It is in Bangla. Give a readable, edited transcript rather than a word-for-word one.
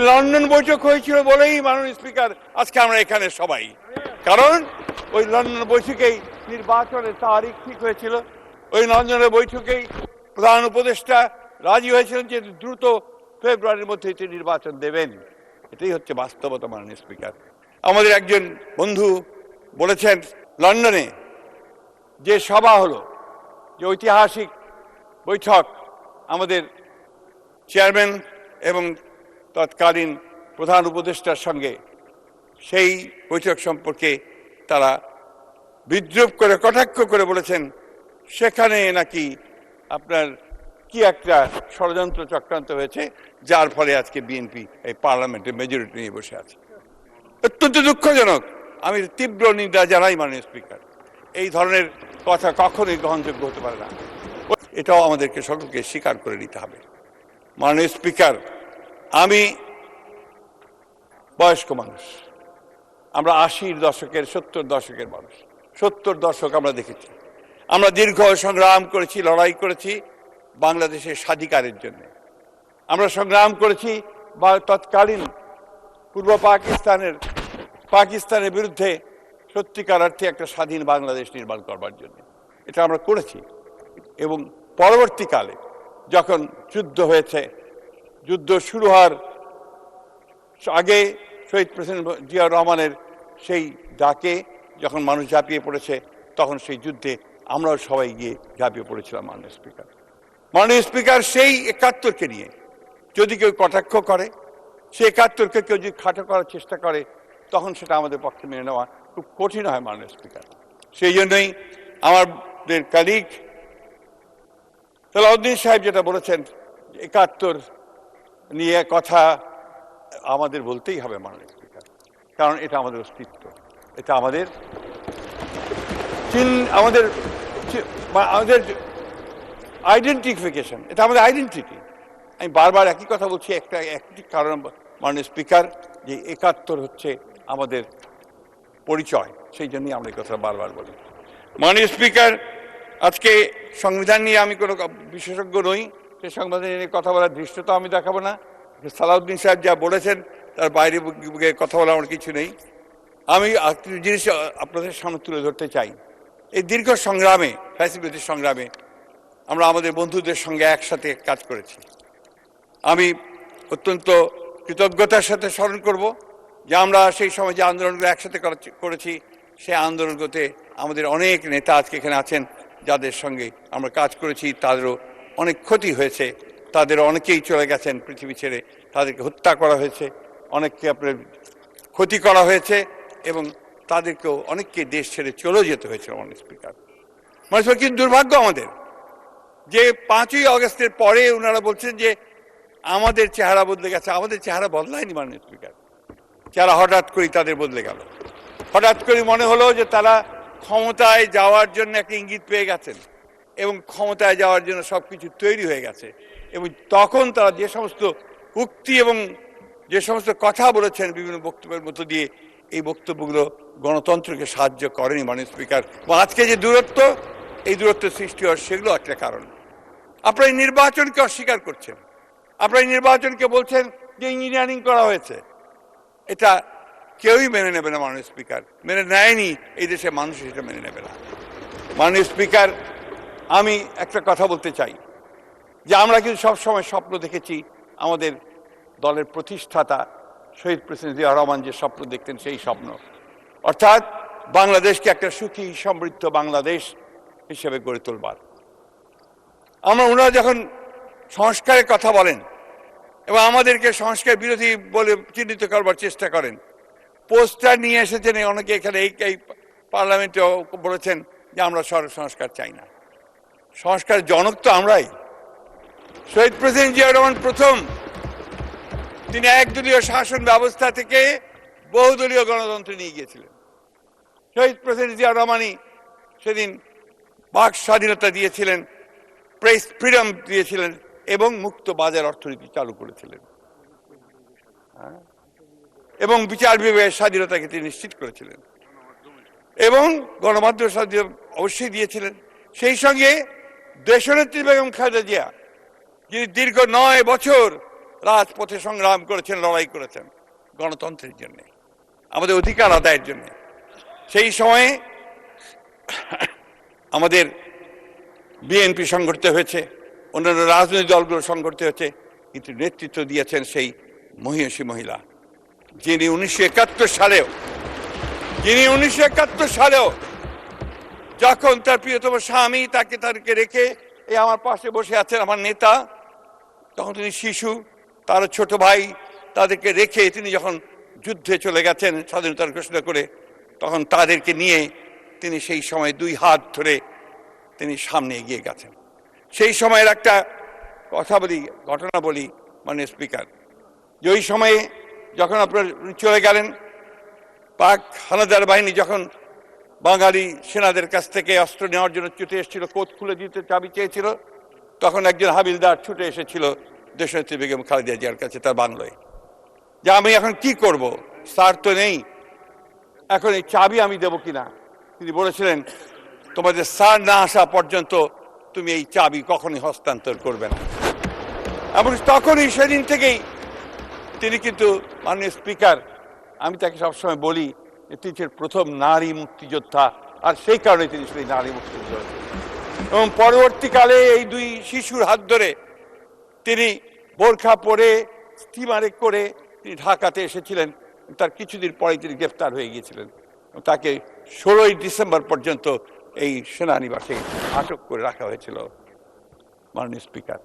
লন্ডন বৈঠক হয়েছিল বলেই মাননীয় স্পিকার আজকে আমরা এখানে সবাই, কারণ ওই লন্ডন বৈঠকেই নির্বাচনের তারিখ ঠিক হয়েছিল। ওই লন্ডনের বৈঠকেই প্রধান উপদেষ্টা রাজি হয়েছিলেন যে দ্রুত ফেব্রুয়ারির মধ্যে তিনি নির্বাচন দেবেন। এটাই হচ্ছে বাস্তবতা মাননীয় স্পিকার। আমাদের একজন বন্ধু বলেছেন লন্ডনে যে সভা হলো, যে ঐতিহাসিক বৈঠক আমাদের চেয়ারম্যান এবং তৎকালীন প্রধান উপদেষ্টার সঙ্গে, সেই বৈঠক সম্পর্কে তারা বিদ্রুপ করে কটাক্ষ করে বলেছেন সেখানে নাকি আপনার কি একটা ষড়যন্ত্র চক্রান্ত হয়েছে, যার ফলে আজকে বিএনপি এই পার্লামেন্টে মেজরিটি নিয়ে বসে আছে। অত্যন্ত দুঃখজনক। আমি তীব্র নিন্দা জানাই মাননীয় স্পিকার। এই ধরনের কথা কখনোই গ্রহণযোগ্য হতে পারে না। এটাও আমাদেরকে সকলকে স্বীকার করে নিতে হবে। মাননীয় স্পিকার, আমি বয়স্ক মানুষ, আমরা 80-র দশকের 70 দশকের মানুষ। 70 দশক আমরা দেখেছি, আমরা দীর্ঘ সংগ্রাম করেছি, লড়াই করেছি বাংলাদেশের স্বাধিকারের জন্য। আমরা সংগ্রাম করেছি তৎকালীন পূর্ব পাকিস্তানের বিরুদ্ধে সত্যিকার অর্থে একটা স্বাধীন বাংলাদেশ নির্মাণ করবার জন্য। এটা আমরা করেছি। এবং পরবর্তীকালে যখন যুদ্ধ হয়েছে, যুদ্ধ শুরু হওয়ার আগে শহীদ প্রেসিডেন্ট জিয়াউর রহমানের সেই ডাকে যখন মানুষ ঝাঁপিয়ে পড়েছে, তখন সেই যুদ্ধে আমরাও সবাই গিয়ে ঝাঁপিয়ে পড়েছিলাম। মাননীয় স্পিকার, সেই 71কে নিয়ে যদি কেউ কটাক্ষ করে, সেই 71কে কেউ যদি খাটো করার চেষ্টা করে, তখন সেটা আমাদের পক্ষে মেনে নেওয়া খুব কঠিন হয় মাননীয় স্পিকার। সেই জন্যই আমাদের কলিগ সালাউদ্দিন সাহেব যেটা বলেছেন, 71 নিয়ে কথা আমাদের বলতেই হবে মাননীয় স্পিকার, কারণ এটা আমাদের অস্তিত্ব, এটা আমাদের আমাদের আইডেন্টিফিকেশন, এটা আমাদের আইডেন্টিটি। আমি বারবার একই কথা বলছি, একটি কারণ মাননীয় স্পিকার, যে 71 হচ্ছে আমাদের পরিচয়, সেই জন্যই আমরা এই কথা বারবার বলি। মাননীয় স্পিকার, আজকে সংবিধান নিয়ে আমি কোনো বিশেষজ্ঞ নই, সেই সংবিধান নিয়ে কথা বলার দৃশ্যতা আমি দেখাবো না। সালাউদ্দিন সাহেব যা বলেছেন তার বাইরে কথা বলা আমার কিছু নেই। আমি একটি জিনিস আপনাদের সামনে তুলে ধরতে চাই। এই দীর্ঘ সংগ্রামে, ফ্যাসিলিটির সংগ্রামে আমরা আমাদের বন্ধুদের সঙ্গে একসাথে কাজ করেছি। আমি অত্যন্ত কৃতজ্ঞতার সাথে স্মরণ করব যে আমরা সেই সময় যে আন্দোলনগুলো একসাথে করেছি, সেই আন্দোলনগুলোতে আমাদের অনেক নেতা আজকে এখানে আছেন, যাদের সঙ্গে আমরা কাজ করেছি। তাদেরও অনেক ক্ষতি হয়েছে, তাদের অনেকেই চলে গেছেন পৃথিবী ছেড়ে, তাদেরকে হত্যা করা হয়েছে, অনেককে আপনার ক্ষতি করা হয়েছে, এবং তাদেরকেও অনেককে দেশ ছেড়ে চলেও যেতে হয়েছে। মাননীয় স্পিকার, কিন্তু দুর্ভাগ্য আমাদের যে 5ই আগস্টের পরে ওনারা বলছেন যে আমাদের চেহারা বদলে গেছে। আমাদের চেহারা বদলায়নি মাননীয় স্পিকার। চেহারা হঠাৎ করেই তাদের বদলে গেল। হঠাৎ করে মনে হলো যে তারা ক্ষমতায় যাওয়ার জন্য একটা ইঙ্গিত পেয়ে গেছেন এবং ক্ষমতায় যাওয়ার জন্য সবকিছু তৈরি হয়ে গেছে। এবং তখন তারা যে সমস্ত উক্তি এবং যে সমস্ত কথা বলেছেন বিভিন্ন বক্তব্যের মধ্য দিয়ে, এই বক্তব্যগুলো গণতন্ত্রকে সাহায্য করেনি মাননীয় স্পিকার। এবং আজকে যে দূরত্ব, এই দূরত্বের সৃষ্টি হওয়ার সেগুলো একটা কারণ। আপনারা এই নির্বাচনকে অস্বীকার করছেন, আপনারা এই নির্বাচনকে বলছেন যে ইঞ্জিনিয়ারিং করা হয়েছে। এটা কেউই মেনে নেবে না মাননীয় স্পিকার, মেনে নেয়নি, এই দেশে মানুষ এটা মেনে নেবে না। মাননীয় স্পিকার, আমি একটা কথা বলতে চাই যে আমরা কিন্তু সবসময় স্বপ্ন দেখেছি, আমাদের দলের প্রতিষ্ঠাতা শহীদ প্রেসিডেন্ট জিয়াউর রহমান যে স্বপ্ন দেখতেন, সেই স্বপ্ন, অর্থাৎ বাংলাদেশকে একটা সুখী সমৃদ্ধ বাংলাদেশ হিসেবে গড়ে তোলবার। ওনারা যখন সংস্কারের কথা বলেন এবং আমাদেরকে সংস্কার বিরোধী বলে চিহ্নিত করবার চেষ্টা করেন, পোস্টার নিয়ে এসেছেন অনেকে এখানে, এই পার্লামেন্টেও বলেছেন যে আমরা সংস্কার চাই না। সংস্কার জনক তো আমরাই। শহীদ প্রেসিডেন্ট জিয়াউর রহমান প্রথম, তিনি একদলীয় শাসন ব্যবস্থা থেকে বহুদলীয় গণতন্ত্রে নিয়ে গিয়েছিলেন। শহীদ প্রেসিডেন্ট জিয়াউর রহমানই সেদিন বাক স্বাধীনতা দিয়েছিলেন, প্রেস ফ্রিডম দিয়েছিলেন এবং মুক্ত বাজার অর্থনীতি চালু করেছিলেন, এবং বিচার বিভাগের স্বাধীনতাকে তিনি নিশ্চিত করেছিলেন, এবং গণমাধ্যম স্বাধীনতা অবশ্যই দিয়েছিলেন। সেই সঙ্গে দেশনেত্রী বেগম খালেদা জিয়া, যিনি দীর্ঘ 9 বছর রাজপথে সংগ্রাম করেছেন, লড়াই করেছেন গণতন্ত্রের জন্য, আমাদের অধিকার আদায়ের জন্য। সেই সময়ে আমাদের বিএনপি সংগঠিত হয়েছে, অন্যান্য রাজনৈতিক দলগুলো সংগঠিত হয়েছে, কিন্তু নেতৃত্ব দিয়েছেন সেই মহিষী মহিলা, যিনি 1971 সালেও যখন তার প্রিয়তম স্বামী তাদেরকে রেখে এই আমার পাশে বসে আছেন আমার নেতা, তখন তিনি শিশু, তার ছোট ভাই, তাদেরকে রেখে তিনি যখন যুদ্ধে চলে গেছেন স্বাধীনতার ঘোষণা করে, তখন তাদেরকে নিয়ে তিনি সেই সময় 2 হাত ধরে তিনি সামনে এগিয়ে গেছেন। সেই সময়ের একটা কথা বলি, ঘটনা বলি মাননীয় স্পিকার, যে ওই সময়ে যখন আপনার চলে গেলেন, পাক হানাদার বাহিনী যখন বাঙালি সেনাদের কাছ থেকে অস্ত্র নেওয়ার জন্য ছুটে এসেছিল, কোট খুলে দিতে চাবি চেয়েছিল, তখন একজন হাবিলদার ছুটে এসেছিল দেশনেত্রী বেগম খালেদা জিয়ার কাছে তার বাংলায়, যে আমি এখন কি করব, স্যার তো নেই, এখন এই চাবি আমি দেবো কিনা। তিনি বলেছিলেন, তোমাদের স্যার না আসা পর্যন্ত তুমি এই চাবি কখনই হস্তান্তর করবে না। এবং তখনই সেদিন থেকেই তিনি কিন্তু মাননীয় স্পিকার, আমি তাকে সবসময় বলি যে তিনি ছিলেন প্রথম নারী মুক্তিযোদ্ধা, আর সেই কারণে তিনি সেই নারী মুক্তিযোদ্ধা। এবং পরবর্তীকালে এই 2 শিশুর হাত ধরে তিনি বোরখা পরে স্টিমারে করে তিনি ঢাকাতে এসেছিলেন। তার কিছুদিন পরে তিনি গ্রেফতার হয়ে গিয়েছিলেন, তাকে 16ই ডিসেম্বর পর্যন্ত এই সেনানিবাসে আটক করে রাখা হয়েছিল মাননীয় স্পিকার।